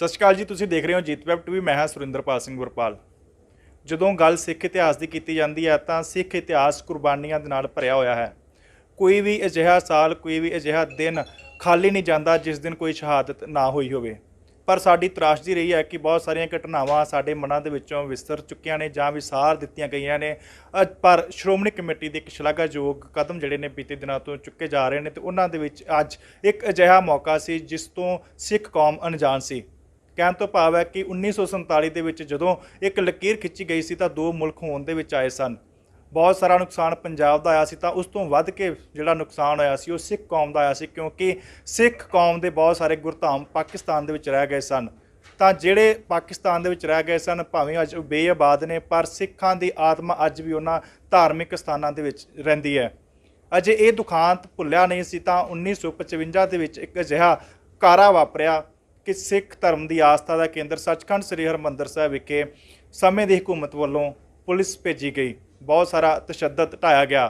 ਸਤਿ ਸ਼੍ਰੀ ਅਕਾਲ ਜੀ। ਤੁਸੀਂ ਦੇਖ ਰਹੇ ਹੋ ਜੀਤ ਵੈਬ ਟੀਵੀ। ਮੈਂ ਹਾਂ ਸੁਰਿੰਦਰਪਾਲ ਸਿੰਘ ਵਰਪਾਲ। ਜਦੋਂ ਗੱਲ ਸਿੱਖ ਇਤਿਹਾਸ ਦੀ ਕੀਤੀ ਜਾਂਦੀ ਹੈ ਤਾਂ ਸਿੱਖ ਇਤਿਹਾਸ ਕੁਰਬਾਨੀਆਂ ਦੇ ਨਾਲ ਭਰਿਆ ਹੋਇਆ ਹੈ। ਕੋਈ ਵੀ ਅਜਿਹਾ ਸਾਲ, ਕੋਈ ਵੀ ਅਜਿਹਾ ਦਿਨ ਖਾਲੀ ਨਹੀਂ ਜਾਂਦਾ ਜਿਸ ਦਿਨ ਕੋਈ ਸ਼ਹਾਦਤ ਨਾ ਹੋਈ ਹੋਵੇ। ਪਰ ਸਾਡੀ ਤਰਾਸਦੀ ਰਹੀ ਹੈ ਕਿ ਬਹੁਤ ਸਾਰੀਆਂ ਘਟਨਾਵਾਂ ਸਾਡੇ ਮਨਾਂ ਦੇ ਵਿੱਚੋਂ ਵਿਸਰ ਚੁੱਕੀਆਂ ਨੇ ਜਾਂ ਵਿਸਾਰ ਦਿੱਤੀਆਂ ਗਈਆਂ ਨੇ। ਪਰ ਸ਼੍ਰੋਮਣੀ ਕਮੇਟੀ ਦੇ ਇੱਕ ਸ਼ਲਾਘਾਯੋਗ ਕਦਮ ਜਿਹੜੇ ਨੇ ਬੀਤੇ ਦਿਨਾਂ ਤੋਂ ਚੁੱਕੇ ਜਾ ਰਹੇ ਨੇ ਤੇ ਉਹਨਾਂ ਦੇ ਵਿੱਚ ਅੱਜ ਇੱਕ ਅਜਿਹਾ ਮੌਕਾ ਸੀ ਜਿਸ ਤੋਂ ਸਿੱਖ ਕੌਮ ਅਣਜਾਣ ਸੀ। ਕਹਿਣ ਤੋਂ ਭਾਵ ਹੈ ਕਿ 1947 ਦੇ ਵਿੱਚ ਜਦੋਂ ਇੱਕ ਲਕੀਰ ਖਿੱਚੀ ਗਈ ਸੀ ਤਾਂ ਦੋ ਮੁਲਕ ਹੋਣ ਦੇ ਵਿੱਚ ਆਏ ਸਨ। ਬਹੁਤ ਸਾਰਾ ਨੁਕਸਾਨ ਪੰਜਾਬ ਦਾ ਆਇਆ ਸੀ ਤਾਂ ਉਸ ਤੋਂ ਵੱਧ ਕੇ ਜਿਹੜਾ ਨੁਕਸਾਨ ਹੋਇਆ ਸੀ ਉਹ ਸਿੱਖ ਕੌਮ ਦਾ ਆਇਆ ਸੀ, ਕਿਉਂਕਿ ਸਿੱਖ ਕੌਮ ਦੇ ਬਹੁਤ ਸਾਰੇ ਗੁਰਧਾਮ ਪਾਕਿਸਤਾਨ ਦੇ ਵਿੱਚ ਰਹਿ ਗਏ ਸਨ। ਤਾਂ ਜਿਹੜੇ ਪਾਕਿਸਤਾਨ ਦੇ ਵਿੱਚ ਰਹਿ ਗਏ ਸਨ, ਭਾਵੇਂ ਅੱਜ ਉਹ ਬੇਆਬਾਦ ਨੇ, ਪਰ ਸਿੱਖਾਂ ਦੀ ਆਤਮਾ ਅੱਜ ਵੀ ਉਹਨਾਂ ਧਾਰਮਿਕ ਸਥਾਨਾਂ ਦੇ ਵਿੱਚ ਰਹਿੰਦੀ ਹੈ। ਅਜੇ ਇਹ ਦੁਖਾਂਤ ਭੁੱਲਿਆ ਨਹੀਂ ਸੀ ਤਾਂ 1955 ਦੇ ਵਿੱਚ ਇੱਕ ਅਜਿਹਾ ਕਾਰਾ ਵਾਪਰਿਆ ਕਿ ਸਿੱਖ ਧਰਮ ਦੀ ਆਸਥਾ ਦਾ ਕੇਂਦਰ ਸੱਚਖੰਡ ਸ੍ਰੀ ਹਰਿਮੰਦਰ ਸਾਹਿਬ ਵਿਖੇ ਸਮੇਂ ਦੀ ਹਕੂਮਤ ਵੱਲੋਂ ਪੁਲਿਸ ਭੇਜੀ ਗਈ। ਬਹੁਤ ਸਾਰਾ ਤਸ਼ੱਦਦ ਢਾਇਆ ਗਿਆ।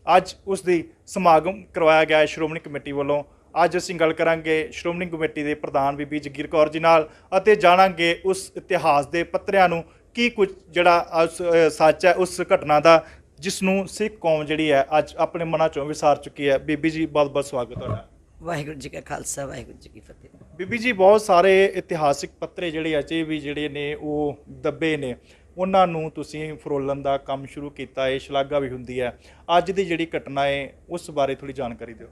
ਅੱਜ ਉਸ ਦੀ ਸਮਾਗਮ ਕਰਵਾਇਆ ਗਿਆ ਹੈ ਸ਼੍ਰੋਮਣੀ ਕਮੇਟੀ ਵੱਲੋਂ। ਅੱਜ ਅਸੀਂ ਗੱਲ ਕਰਾਂਗੇ ਸ਼੍ਰੋਮਣੀ ਕਮੇਟੀ ਦੇ ਪ੍ਰਧਾਨ ਬੀਬੀ ਜਗੀਰ ਕੌਰ ਜੀ ਨਾਲ ਅਤੇ ਜਾਣਾਂਗੇ ਉਸ ਇਤਿਹਾਸ ਦੇ ਪੱਤਰਿਆਂ ਨੂੰ ਕੀ ਕੁਝ ਜਿਹੜਾ ਸੱਚ ਹੈ ਉਸ ਘਟਨਾ ਦਾ, ਜਿਸ ਨੂੰ ਸਿੱਖ ਕੌਮ ਜਿਹੜੀ ਹੈ ਅੱਜ ਆਪਣੇ ਮਨਾਂ ਚੋਂ ਵਿਸਾਰ ਚੁੱਕੀ ਹੈ। ਬੀਬੀ ਜੀ, ਬਹੁਤ ਬਹੁਤ ਸਵਾਗਤ ਤੁਹਾਡਾ। ਵਾਹਿਗੁਰੂ ਜੀ ਕਾ ਖਾਲਸਾ, ਵਾਹਿਗੁਰੂ ਜੀ ਕੀ ਫਤਿਹ। ਬੀਬੀ ਜੀ, ਬਹੁਤ ਸਾਰੇ ਇਤਿਹਾਸਿਕ ਪੱਤਰੇ ਜਿਹੜੇ ਅਜੇ ਵੀ ਜਿਹੜੇ ਨੇ ਉਹ ਦੱਬੇ ਨੇ, ਉਹਨਾਂ ਨੂੰ ਤੁਸੀਂ ਫਰੋਲਣ ਦਾ ਕੰਮ ਸ਼ੁਰੂ ਕੀਤਾ ਹੈ, ਸ਼ਲਾਘਾ ਵੀ ਹੁੰਦੀ ਹੈ। ਅੱਜ ਦੀ ਜਿਹੜੀ ਘਟਨਾ ਹੈ ਉਸ ਬਾਰੇ ਥੋੜੀ ਜਾਣਕਾਰੀ ਦਿਓ।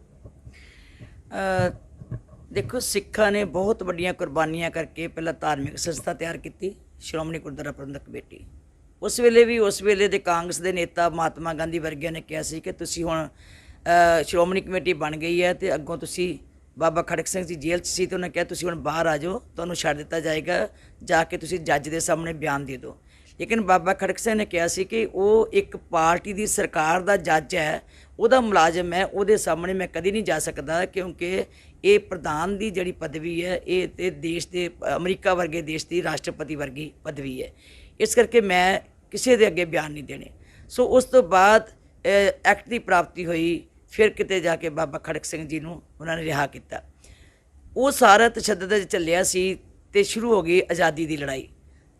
ਦੇਖੋ, ਸਿੱਖਾਂ ਨੇ ਬਹੁਤ ਵੱਡੀਆਂ ਕੁਰਬਾਨੀਆਂ ਕਰਕੇ ਪਹਿਲਾਂ ਧਾਰਮਿਕ ਸੰਸਥਾ ਤਿਆਰ ਕੀਤੀ, ਸ਼੍ਰੋਮਣੀ ਗੁਰਦੁਆਰਾ ਪ੍ਰਬੰਧਕ ਕਮੇਟੀ। ਉਸ ਵੇਲੇ ਦੇ ਕਾਂਗਰਸ ਦੇ ਨੇਤਾ ਮਹਾਤਮਾ ਗਾਂਧੀ ਵਰਗਿਆਂ ਨੇ ਕਿਹਾ ਸੀ ਕਿ ਤੁਸੀਂ ਹੁਣ ਸ਼੍ਰੋਮਣੀ ਕਮੇਟੀ ਬਣ ਗਈ ਹੈ ਤੇ ਅੱਗੋਂ ਤੁਸੀਂ, ਬਾਬਾ ਖੜਕ ਸਿੰਘ ਜੀ ਜੇਲ੍ਹ 'ਚ ਸੀ ਤੇ ਉਹਨਾਂ ਕਿਹਾ ਤੁਸੀਂ ਹੁਣ ਬਾਹਰ ਆ ਜਾਓ, ਤੁਹਾਨੂੰ ਛੱਡ ਦਿੱਤਾ ਜਾਏਗਾ, ਜਾ ਕੇ ਤੁਸੀਂ ਜੱਜ ਦੇ ਸਾਹਮਣੇ ਬਿਆਨ ਦੇ ਦਿਓ। ਲੇਕਿਨ ਬਾਬਾ ਖੜਕ ਸਿੰਘ ਨੇ ਕਿਹਾ ਸੀ ਕਿ ਉਹ ਇੱਕ ਪਾਰਟੀ ਦੀ ਸਰਕਾਰ ਦਾ ਜੱਜ ਹੈ, ਉਹਦਾ ਮੁਲਾਜ਼ਮ ਹੈ, ਉਹਦੇ ਸਾਹਮਣੇ ਮੈਂ ਕਦੀ ਨਹੀਂ ਜਾ ਸਕਦਾ, ਕਿਉਂਕਿ ਇਹ ਪ੍ਰਧਾਨ ਦੀ ਜਿਹੜੀ ਪਦਵੀ ਹੈ ਇਹ ਤੇ ਦੇਸ਼ ਦੇ ਅਮਰੀਕਾ ਵਰਗੇ ਦੇਸ਼ ਦੀ ਰਾਸ਼ਟਰਪਤੀ ਵਰਗੀ ਪਦਵੀ ਹੈ, ਇਸ ਕਰਕੇ ਮੈਂ ਕਿਸੇ ਦੇ ਅੱਗੇ ਬਿਆਨ ਨਹੀਂ ਦੇਣੇ। ਸੋ ਉਸ ਤੋਂ ਬਾਅਦ ਐਕਟ ਦੀ ਪ੍ਰਾਪਤੀ ਹੋਈ। ਫਿਰ ਕਿਤੇ ਜਾ ਕੇ ਬਾਬਾ ਖੜਕ ਸਿੰਘ ਜੀ ਨੂੰ ਉਹਨਾਂ ਨੇ ਰਿਹਾ ਕੀਤਾ। ਉਹ ਸਾਰਾ ਤਸ਼ੱਦਦ ਚੱਲਿਆ ਸੀ ਤੇ ਸ਼ੁਰੂ ਹੋ ਗਈ ਆਜ਼ਾਦੀ ਦੀ ਲੜਾਈ।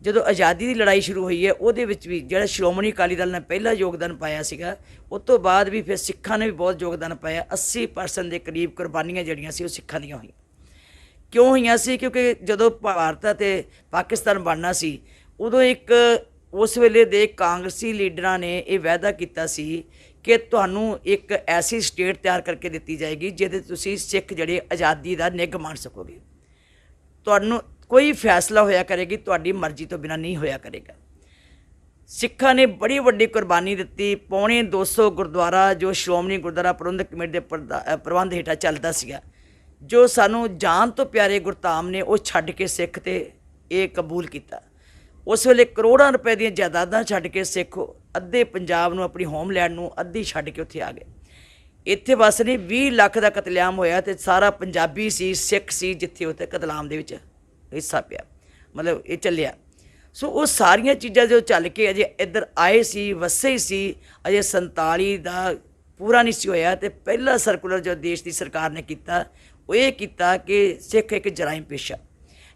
ਜਦੋਂ ਆਜ਼ਾਦੀ ਦੀ ਲੜਾਈ ਸ਼ੁਰੂ ਹੋਈ ਹੈ ਉਹਦੇ ਵਿੱਚ ਵੀ ਜਿਹੜਾ ਸ਼੍ਰੋਮਣੀ ਅਕਾਲੀ ਦਲ ਨੇ ਪਹਿਲਾ ਯੋਗਦਾਨ ਪਾਇਆ ਸੀਗਾ, ਉਸ ਤੋਂ ਬਾਅਦ ਵੀ ਫਿਰ ਸਿੱਖਾਂ ਨੇ ਵੀ ਬਹੁਤ ਯੋਗਦਾਨ ਪਾਇਆ। 80% ਦੇ ਕਰੀਬ ਕੁਰਬਾਨੀਆਂ ਜਿਹੜੀਆਂ ਸੀ ਉਹ ਸਿੱਖਾਂ ਦੀਆਂ ਹੋਈਆਂ। ਕਿਉਂ ਹੋਈਆਂ ਸੀ? ਕਿਉਂਕਿ ਜਦੋਂ ਭਾਰਤ ਅਤੇ ਪਾਕਿਸਤਾਨ ਬਣਨਾ ਸੀ ਉਦੋਂ ਉਸ ਵੇਲੇ ਦੇ ਕਾਂਗਰਸੀ ਲੀਡਰਾਂ ਨੇ ਇਹ ਵਾਅਦਾ ਕੀਤਾ ਸੀ ਕਿ ਤੁਹਾਨੂੰ ਇੱਕ ਐਸੀ ਸਟੇਟ ਤਿਆਰ ਕਰਕੇ ਦਿੱਤੀ ਜਾਏਗੀ ਜਿਹਦੇ ਤੁਸੀਂ ਸਿੱਖ ਜਿਹੜੇ ਆਜ਼ਾਦੀ ਦਾ ਨਿੱਘ ਮਾਣ ਸਕੋਗੇ। ਤੁਹਾਨੂੰ ਕੋਈ ਫੈਸਲਾ ਹੋਇਆ ਕਰੇਗੀ ਤੁਹਾਡੀ ਮਰਜ਼ੀ ਤੋਂ ਬਿਨਾਂ ਨਹੀਂ ਹੋਇਆ ਕਰੇਗਾ। ਸਿੱਖਾਂ ਨੇ ਬੜੀ ਵੱਡੀ ਕੁਰਬਾਨੀ ਦਿੱਤੀ। ਪੌਣੇ 200 ਗੁਰਦੁਆਰਾ ਜੋ ਸ਼੍ਰੋਮਣੀ ਗੁਰਦੁਆਰਾ ਪ੍ਰਬੰਧਕ ਕਮੇਟੀ ਦੇ ਪ੍ਰਬੰਧ ਹੇਠਾਂ ਚੱਲਦਾ ਸੀਗਾ, ਜੋ ਸਾਨੂੰ ਜਾਨ ਤੋਂ ਪਿਆਰੇ ਗੁਰਧਾਮ ਨੇ, ਉਹ ਛੱਡ ਕੇ ਸਿੱਖ ਤੇ ਇਹ ਕਬੂਲ ਕੀਤਾ। ਉਸ ਵੇਲੇ ਕਰੋੜਾਂ ਰੁਪਏ ਦੀਆਂ ਜਾਇਦਾਦਾਂ ਛੱਡ ਕੇ ਸਿੱਖ ਅੱਧੇ ਪੰਜਾਬ ਨੂੰ, ਆਪਣੀ ਹੋਮਲੈਂਡ ਨੂੰ ਅੱਧੀ ਛੱਡ ਕੇ ਉੱਥੇ ਆ ਗਏ। ਇੱਥੇ ਬਸ ਨਹੀਂ, 20 ਲੱਖ ਦਾ ਕਤਲੇਆਮ ਹੋਇਆ ਤੇ ਸਾਰਾ ਪੰਜਾਬੀ ਸੀ, ਸਿੱਖ ਸੀ, ਜਿੱਥੇ ਉੱਥੇ ਕਤਲੇਆਮ ਦੇ ਵਿੱਚ ਹਿੱਸਾ ਪਿਆ, ਮਤਲਬ ਇਹ ਚੱਲਿਆ। ਸੋ ਉਹ ਸਾਰੀਆਂ ਚੀਜ਼ਾਂ ਜੋ ਚੱਲ ਕੇ ਅਜੇ ਇੱਧਰ ਆਏ ਸੀ, ਵਸੇ ਹੀ ਸੀ, ਅਜੇ 47 ਦਾ ਪੂਰਾ ਨਹੀਂ ਸੀ ਹੋਇਆ ਤੇ ਪਹਿਲਾ ਸਰਕੂਲਰ ਜੋ ਦੇਸ਼ ਦੀ ਸਰਕਾਰ ਨੇ ਕੀਤਾ ਉਹ ਇਹ ਕੀਤਾ ਕਿ ਸਿੱਖ ਇੱਕ ਜਰਾਇਮ ਪੇਸ਼ਾ।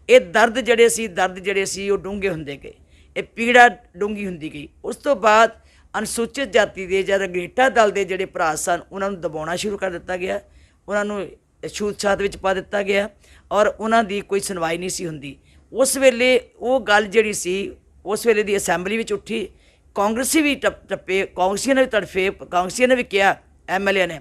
ਇਹ ਦਰਦ ਜਿਹੜੇ ਸੀ ਉਹ ਡੂੰਘੇ ਹੁੰਦੇ ਗਏ, ਇਹ ਪੀੜਾ ਡੂੰਘੀ ਹੁੰਦੀ ਗਈ। ਉਸ ਤੋਂ ਬਾਅਦ ਅਨੁਸੂਚਿਤ ਜਾਤੀ ਦੇ ਜਾਂ ਰੰਗਰੇਟਾ ਦਲ ਦੇ ਜਿਹੜੇ ਭਰਾ ਸਨ ਉਹਨਾਂ ਨੂੰ ਦਬਾਉਣਾ ਸ਼ੁਰੂ ਕਰ ਦਿੱਤਾ ਗਿਆ, ਉਹਨਾਂ ਨੂੰ ਛੂਤ-ਛਾਤ ਵਿੱਚ ਪਾ ਦਿੱਤਾ ਗਿਆ ਔਰ ਉਹਨਾਂ ਦੀ ਕੋਈ ਸੁਣਵਾਈ ਨਹੀਂ ਸੀ ਹੁੰਦੀ। ਉਸ ਵੇਲੇ ਉਹ ਗੱਲ ਜਿਹੜੀ ਸੀ ਉਸ ਵੇਲੇ ਦੀ ਅਸੈਂਬਲੀ ਵਿੱਚ ਉੱਠੀ। ਕਾਂਗਰਸੀ ਵੀ ਟੱਪੇ, ਕਾਂਗਰਸੀਆਂ ਨੇ ਵੀ ਤੜਫੇ, ਕਾਂਗਰਸੀਆਂ ਨੇ ਵੀ ਕਿਹਾ, MLA ਨੇ,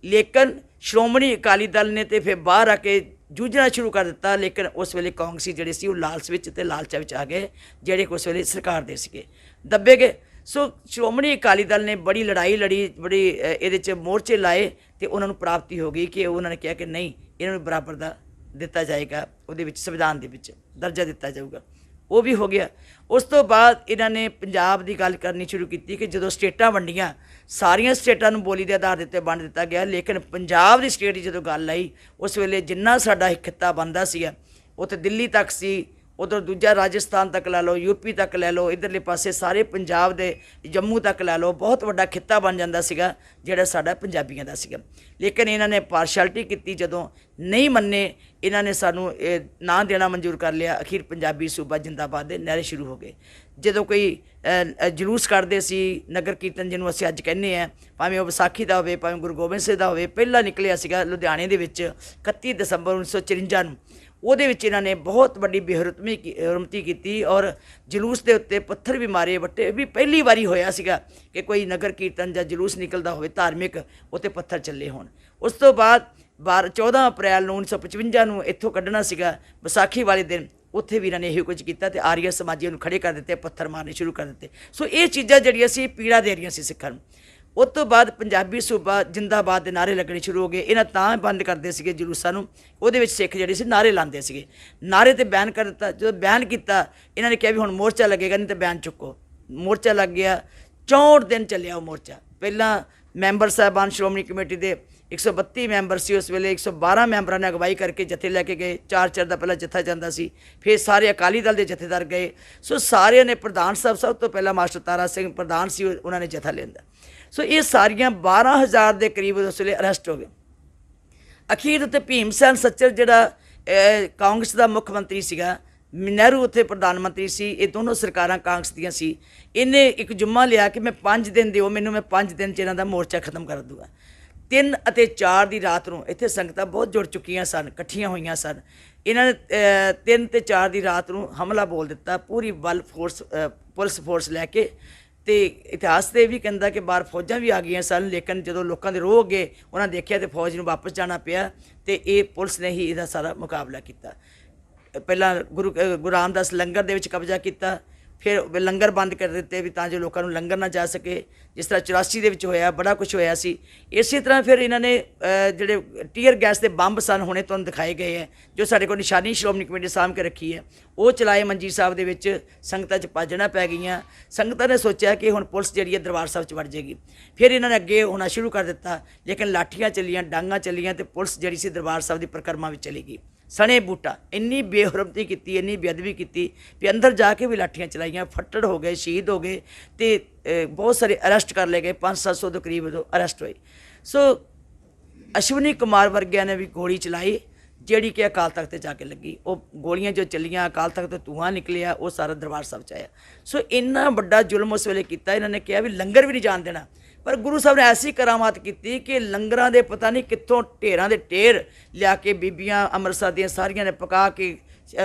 ਲੇਕਿਨ ਸ਼੍ਰੋਮਣੀ ਅਕਾਲੀ ਦਲ ਨੇ ਤੇ ਫਿਰ ਬਾਹਰ ਆ ਕੇ ਜੂਝਣਾ ਸ਼ੁਰੂ ਕਰ ਦਿੱਤਾ। ਲੇਕਿਨ ਉਸ ਵੇਲੇ ਕਾਂਗਰਸੀ ਜਿਹੜੇ ਸੀ ਉਹ ਲਾਲਚ ਵਿੱਚ ਤੇ ਲਾਲਚਾ ਵਿੱਚ ਆ ਗਏ, ਜਿਹੜੇ ਉਸ ਵੇਲੇ ਸਰਕਾਰ ਦੇ ਸੀਗੇ, ਦੱਬੇ ਗਏ। ਸੋ ਸ਼੍ਰੋਮਣੀ ਅਕਾਲੀ ਦਲ ਨੇ ਬੜੀ ਲੜਾਈ ਲੜੀ, ਬੜੀ ਇਹਦੇ 'ਚ ਮੋਰਚੇ ਲਾਏ ਤੇ ਉਹਨਾਂ ਨੂੰ ਪ੍ਰਾਪਤੀ ਹੋ ਗਈ ਕਿ ਉਹਨਾਂ ਨੇ ਕਿਹਾ ਕਿ ਨਹੀਂ, ਇਹਨਾਂ ਨੂੰ ਬਰਾਬਰ ਦਾ ਦਿੱਤਾ ਜਾਏਗਾ, ਉਹਦੇ ਵਿੱਚ ਸੰਵਿਧਾਨ ਦੇ ਵਿੱਚ ਦਰਜਾ ਦਿੱਤਾ ਜਾਊਗਾ। ਉਹ ਵੀ ਹੋ ਗਿਆ। ਉਸ ਤੋਂ ਬਾਅਦ ਇਹਨਾਂ ਨੇ ਪੰਜਾਬ ਦੀ ਗੱਲ ਕਰਨੀ ਸ਼ੁਰੂ ਕੀਤੀ ਕਿ ਜਦੋਂ ਸਟੇਟਾਂ ਵੰਡੀਆਂ, ਸਾਰੀਆਂ ਸਟੇਟਾਂ ਨੂੰ ਬੋਲੀ ਦੇ ਆਧਾਰ ਦੇ ਉੱਤੇ ਵੰਡ ਦਿੱਤਾ ਗਿਆ, ਲੇਕਿਨ ਪੰਜਾਬ ਦੀ ਸਟੇਟ ਦੀ ਜਦੋਂ ਗੱਲ ਆਈ ਉਸ ਵੇਲੇ ਜਿੰਨਾ ਸਾਡਾ ਖਿੱਤਾ ਬਣਦਾ ਸੀਗਾ ਉੱਥੇ ਦਿੱਲੀ ਤੱਕ ਸੀ, ਉਧਰ ਦੂਜਾ ਰਾਜਸਥਾਨ ਤੱਕ ਲੈ ਲਓ, ਯੂਪੀ ਤੱਕ ਲੈ ਲਓ, ਇੱਧਰਲੇ ਪਾਸੇ ਸਾਰੇ ਪੰਜਾਬ ਦੇ ਜੰਮੂ ਤੱਕ ਲੈ ਲਓ, ਬਹੁਤ ਵੱਡਾ ਖਿੱਤਾ ਬਣ ਜਾਂਦਾ ਸੀਗਾ ਜਿਹੜਾ ਸਾਡਾ ਪੰਜਾਬੀਆਂ ਦਾ ਸੀਗਾ। ਲੇਕਿਨ ਇਹਨਾਂ ਨੇ ਪਾਰਸ਼ੈਲਿਟੀ ਕੀਤੀ, ਜਦੋਂ ਨਹੀਂ ਮੰਨੇ ਇਹਨਾਂ ਨੇ ਸਾਨੂੰ ਇਹ ਨਾਂ ਦੇਣਾ ਮਨਜ਼ੂਰ ਕਰ ਲਿਆ। ਅਖੀਰ ਪੰਜਾਬੀ ਸੂਬਾ ਜਿੰਦਾਬਾਦ ਦੇ ਨਾਅਰੇ ਸ਼ੁਰੂ ਹੋ ਗਏ। ਜਦੋਂ ਕੋਈ ਜਲੂਸ ਕੱਢਦੇ ਸੀ, ਨਗਰ ਕੀਰਤਨ ਜਿਹਨੂੰ ਅਸੀਂ ਅੱਜ ਕਹਿੰਦੇ ਹਾਂ, ਭਾਵੇਂ ਉਹ ਵਿਸਾਖੀ ਦਾ ਹੋਵੇ, ਭਾਵੇਂ ਗੁਰੂ ਗੋਬਿੰਦ ਸਿੰਘ ਦਾ ਹੋਵੇ, ਪਹਿਲਾਂ ਨਿਕਲਿਆ ਸੀਗਾ ਲੁਧਿਆਣੇ ਦੇ ਵਿੱਚ 31 ਦਸੰਬਰ 1954 ਨੂੰ। ਉਹਦੇ ਵਿੱਚ ਇਹਨਾਂ ਨੇ ਬਹੁਤ ਵੱਡੀ ਬੇਹਰਮਤੀ ਕੀਤੀ ਔਰ ਜਲੂਸ ਦੇ ਉੱਤੇ ਪੱਥਰ ਵੀ ਮਾਰੇ, ਵੱਟੇ ਵੀ। ਪਹਿਲੀ ਵਾਰੀ ਹੋਇਆ ਸੀਗਾ ਕਿ ਕੋਈ ਨਗਰ ਕੀਰਤਨ ਜਾਂ ਜਲੂਸ ਨਿਕਲਦਾ ਹੋਵੇ ਧਾਰਮਿਕ, ਉੱਤੇ ਪੱਥਰ ਚੱਲੇ ਹੋਣ। ਉਸ ਤੋਂ ਬਾਅਦ 14 ਅਪ੍ਰੈਲ ਨੂੰ 1955 ਨੂੰ ਇੱਥੋਂ ਕੱਢਣਾ ਸੀਗਾ ਵਿਸਾਖੀ ਵਾਲੇ ਦਿਨ, ਉੱਥੇ ਵੀ ਇਹਨਾਂ ਨੇ ਇਹੋ ਕੁਝ ਕੀਤਾ ਤੇ ਆਰੀਆ ਸਮਾਜੀਆਂ ਨੂੰ ਖੜੇ ਕਰ ਦਿੱਤੇ, ਪੱਥਰ ਮਾਰਨੇ ਸ਼ੁਰੂ ਕਰ ਦਿੱਤੇ। ਸੋ ਇਹ ਚੀਜ਼ਾਂ ਜਿਹੜੀਆਂ ਸੀ ਪੀੜਾ ਦੇ ਰਹੀਆਂ ਸੀ ਸਿੱਖਾਂ ਨੂੰ। ਉਸ ਤੋਂ ਬਾਅਦ ਪੰਜਾਬੀ ਸੂਬਾ ਜਿੰਦਾਬਾਦ ਦੇ ਨਾਅਰੇ ਲੱਗਣੇ ਸ਼ੁਰੂ ਹੋ ਗਏ। ਇਹਨਾਂ ਤਾਂ ਬੰਦ ਕਰਦੇ ਸੀਗੇ ਜਲੂਸਾਂ ਨੂੰ, ਉਹਦੇ ਵਿੱਚ ਸਿੱਖ ਜਿਹੜੇ ਸੀ ਨਾਅਰੇ ਲਾਉਂਦੇ ਸੀਗੇ। ਨਾਅਰੇ ਤੇ ਬੈਨ ਕਰ ਦਿੱਤਾ। ਜਦੋਂ ਬੈਨ ਕੀਤਾ ਇਹਨਾਂ ਨੇ ਕਿਹਾ ਵੀ ਹੁਣ ਮੋਰਚਾ ਲੱਗੇਗਾ, ਨਹੀਂ ਤਾਂ ਬੈਨ ਚੁੱਕੋ। ਮੋਰਚਾ ਲੱਗ ਗਿਆ, 64 ਦਿਨ ਚੱਲਿਆ ਉਹ ਮੋਰਚਾ। ਪਹਿਲਾਂ ਮੈਂਬਰ ਸਾਹਿਬਾਨ ਸ਼੍ਰੋਮਣੀ ਕਮੇਟੀ ਦੇ 132 ਮੈਂਬਰ ਸੀ ਉਸ ਵੇਲੇ, 112 ਮੈਂਬਰਾਂ ਨੇ ਅਗਵਾਈ ਕਰਕੇ ਜਥੇ ਲੈ ਕੇ ਗਏ। 4 ਦਾ ਪਹਿਲਾਂ ਜਥਾ ਜਾਂਦਾ ਸੀ, ਫਿਰ ਸਾਰੇ ਅਕਾਲੀ ਦਲ ਦੇ ਜਥੇਦਾਰ ਗਏ। ਸੋ ਸਾਰਿਆਂ ਨੇ, ਪ੍ਰਧਾਨ ਸਾਹਿਬ ਸਭ ਤੋਂ ਪਹਿਲਾਂ ਮਾਸਟਰ ਤਾਰਾ ਸਿੰਘ ਪ੍ਰਧਾਨ ਸੀ, ਉਹਨਾਂ ਨੇ ਜਥਾ ਲੈਂਦਾ। ਸੋ ਇਹ ਸਾਰੀਆਂ 12,000 ਦੇ ਕਰੀਬ ਉਸ ਵੇਲੇ ਅਰੈਸਟ ਹੋ ਗਏ। ਅਖੀਰ ਉੱਤੇ ਭੀਮ ਸੈਨ ਸੱਚਰ ਜਿਹੜਾ ਕਾਂਗਰਸ ਦਾ ਮੁੱਖ ਮੰਤਰੀ ਸੀਗਾ, ਨਹਿਰੂ ਉੱਥੇ ਪ੍ਰਧਾਨ ਮੰਤਰੀ ਸੀ, ਇਹ ਦੋਨੋਂ ਸਰਕਾਰਾਂ ਕਾਂਗਰਸ ਦੀਆਂ ਸੀ। ਇਹਨੇ ਇੱਕ ਜੁਮਾ ਲਿਆ ਕਿ ਮੈਂ 5 ਦਿਨ ਦਿਓ ਮੈਨੂੰ, ਮੈਂ 5 ਦਿਨ 'ਚ ਇਹਨਾਂ ਦਾ ਮੋਰਚਾ ਖਤਮ ਕਰ ਦੂੰਗਾ। 3 ਅਤੇ 4 ਦੀ ਰਾਤ ਨੂੰ ਇੱਥੇ ਸੰਗਤਾਂ ਬਹੁਤ ਜੁੜ ਚੁੱਕੀਆਂ ਸਨ, ਇਕੱਠੀਆਂ ਹੋਈਆਂ ਸਨ। ਇਹਨਾਂ ਨੇ 3 ਤੇ 4 ਦੀ ਰਾਤ ਨੂੰ ਹਮਲਾ ਬੋਲ ਦਿੱਤਾ, ਪੂਰੀ ਪੁਲਿਸ ਫੋਰਸ ਲੈ ਕੇ। ਤੇ ਇਤਿਹਾਸ ਤੇ ਵੀ ਕਹਿੰਦਾ ਕਿ ਬਾਹਰ ਫੌਜਾਂ ਵੀ ਆ ਗਈਆਂ ਸਨ, ਲੇਕਿਨ ਜਦੋਂ ਲੋਕਾਂ ਦੇ ਰੋਹ ਅੱਗੇ ਉਹਨਾਂ ਦੇਖਿਆ ਤੇ ਫੌਜ ਨੂੰ ਵਾਪਸ ਜਾਣਾ ਪਿਆ ਤੇ ਇਹ ਪੁਲਿਸ ਨੇ ਹੀ ਇਹਦਾ ਸਾਰਾ ਮੁਕਾਬਲਾ ਕੀਤਾ। ਪਹਿਲਾਂ ਗੁਰੂ ਰਾਮਦਾਸ ਲੰਗਰ ਦੇ ਵਿੱਚ ਕਬਜ਼ਾ ਕੀਤਾ, ਫਿਰ ਲੰਗਰ ਬੰਦ ਕਰ ਦਿੱਤੇ ਵੀ ਤਾਂ ਜੋ ਲੋਕਾਂ ਨੂੰ ਲੰਗਰ ਨਾ ਜਾ ਸਕੇ, ਜਿਸ ਤਰ੍ਹਾਂ 84 ਦੇ ਵਿੱਚ ਹੋਇਆ, ਬੜਾ ਕੁਝ ਹੋਇਆ ਸੀ। ਇਸੇ ਤਰ੍ਹਾਂ ਫਿਰ ਇਹਨਾਂ ਨੇ ਜਿਹੜੇ ਟੀਅਰ ਗੈਸ ਦੇ ਬੰਬ ਸਨ, ਹੁਣੇ ਤੁਹਾਨੂੰ ਦਿਖਾਏ ਗਏ ਹੈ, ਜੋ ਸਾਡੇ ਕੋਲ ਨਿਸ਼ਾਨੀ ਸ਼੍ਰੋਮਣੀ ਕਮੇਟੀ ਸਾਂਭ ਕੇ ਰੱਖੀ ਹੈ, ਉਹ ਚਲਾਏ ਮੰਜੀ ਸਾਹਿਬ ਦੇ ਵਿੱਚ। ਸੰਗਤਾਂ 'ਚ ਭਾਜਣਾ ਪੈ ਗਈਆਂ। ਸੰਗਤਾਂ ਨੇ ਸੋਚਿਆ ਕਿ ਹੁਣ ਪੁਲਿਸ ਜਿਹੜੀ ਹੈ ਦਰਬਾਰ ਸਾਹਿਬ 'ਚ ਵੜ ਜਾਏਗੀ। ਫਿਰ ਇਹਨਾਂ ਨੇ ਅੱਗੇ ਹੋਣਾ ਸ਼ੁਰੂ ਕਰ ਦਿੱਤਾ, ਲੇਕਿਨ ਲਾਠੀਆਂ ਚੱਲੀਆਂ, ਡਾਂਗਾਂ ਚੱਲੀਆਂ ਤੇ ਪੁਲਿਸ ਜਿਹੜੀ ਸੀ ਦਰਬਾਰ ਸਾਹਿਬ ਦੀ ਪਰਿਕਰਮਾ ਵਿੱਚ ਚਲੀ ਗਈ। ਸਣੇ ਬੂਟਾ ਇੰਨੀ ਬੇਹਰਮਤੀ ਕੀਤੀ, ਇੰਨੀ ਬੇਅਦਬੀ ਕੀਤੀ ਵੀ ਅੰਦਰ ਜਾ ਕੇ ਵੀ ਲਾਠੀਆਂ ਚਲਾਈਆਂ, ਫੱਟੜ ਹੋ ਗਏ, ਸ਼ਹੀਦ ਹੋ ਗਏ ਤੇ ਬਹੁਤ ਸਾਰੇ ਅਰੈਸਟ ਕਰ ਲਏ ਗਏ। 500-700 ਦੇ ਕਰੀਬ ਉਦੋਂ ਅਰੈਸਟ ਹੋਏ। ਸੋ ਅਸ਼ਵਨੀ ਕੁਮਾਰ ਵਰਗਿਆਂ ਨੇ ਵੀ ਗੋਲੀ ਚਲਾਈ, ਜਿਹੜੀ ਕਿ ਅਕਾਲ ਤਖਤ ਤੇ ਜਾ ਕੇ ਲੱਗੀ। ਉਹ ਗੋਲੀਆਂ ਜੋ ਚੱਲੀਆਂ, ਅਕਾਲ ਤਖਤ ਤੋਂ ਧੂੰਆਂ ਨਿਕਲਿਆ, ਉਹ ਸਾਰਾ ਦਰਬਾਰ ਸਾਹਿਬ 'ਚ ਆਇਆ। ਸੋ ਇੰਨਾ ਵੱਡਾ ਜ਼ੁਲਮ ਉਸ ਵੇਲੇ ਕੀਤਾ। ਇਹਨਾਂ ਨੇ ਕਿਹਾ ਵੀ ਲੰਗਰ ਵੀ ਨਹੀਂ ਜਾਣ ਦੇਣਾ, ਪਰ ਗੁਰੂ ਸਾਹਿਬ ਨੇ ਐਸੀ ਕਰਾਮਾਤ ਕੀਤੀ ਕਿ ਲੰਗਰਾਂ ਦੇ ਪਤਾ ਨਹੀਂ ਕਿੱਥੋਂ ਢੇਰਾਂ ਦੇ ਢੇਰ ਲਿਆ ਕੇ ਬੀਬੀਆਂ ਅੰਮ੍ਰਿਤਸਰ ਦੀਆਂ ਸਾਰੀਆਂ ਨੇ ਪਕਾ ਕੇ,